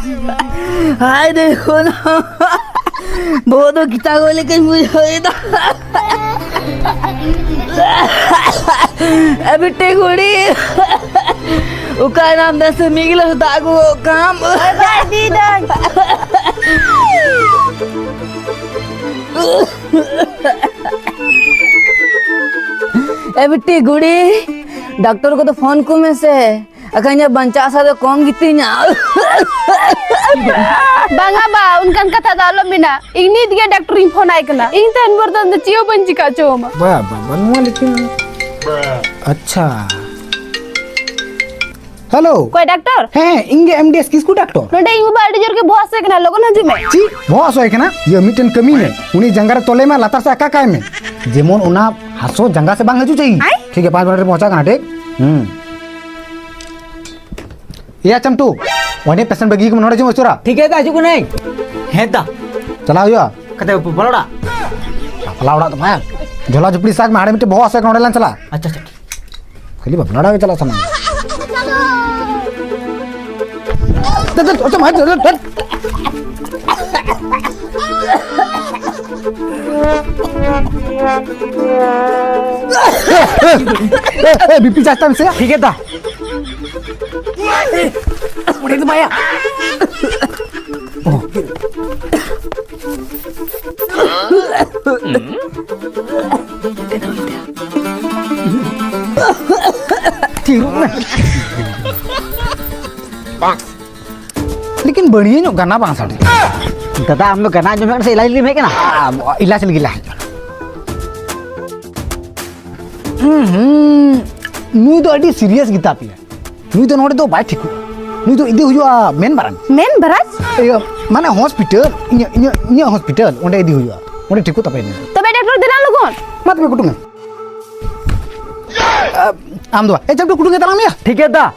हाय देखो ना बहुत किता को लेकिन मुझे अभी टेकुड़ी उसका नाम दस मिगिल दागो काम अभी टेकुड़ी डॉक्टर को तो फोन को में से अखन बंचा सा तो कम गिती बांगा बा उनकन कथा दालो मिना इग्नी दिया डॉक्टर इन फोन आइकना इन तन बर्तन द चियो बंची का चोमा बा बनवा लेकिन अच्छा हेलो कोई डॉक्टर हैं इंगे एमडीएस किसको डॉक्टर नोडे इंगु बाडी जोर के बहुत से कना लोगन हजू में जी बहुत सो है ना ये मिटन कमी है उनी जंगार तोले में लातार से अका काय में जेमोन उना हसो जंगा से बांग हजू चाहिए ठीक है 5 मिनट में पहुंचा करना ठीक या चमटू वने पेशेंट बगी को नोड़े जो मस्तुरा ठीक है काजू को नहीं है ता चला हुआ कते बड़ोड़ा फलावड़ा तो भाई झोला झुपड़ी साग में हाड़े मिटे बहुत से नोड़े लन चला अच्छा अच्छा खाली बबलड़ा के चला सना अच्छा भाई बीपी चाहता से ठीक है ता उड़े तो माया लेकिन बढ़िया नो गाना बांग साड़ी दादा हम लोग गाना जो में से इलाज ले के ना इलाज लगिला नु तो अड़ी सीरियस गीता पिया नु तो नोड़े तो बाय ठीक नु तो इदे हुआ मेन बरस ए माने हॉस्पिटल इन हॉस्पिटल ओंडे इदे हुआ ओंडे ठीक तो पेन तबे डॉक्टर देना लोगन मत में कुटुंगे आम दो ए जब तो कुटुंगे तनाम या ठीक है ता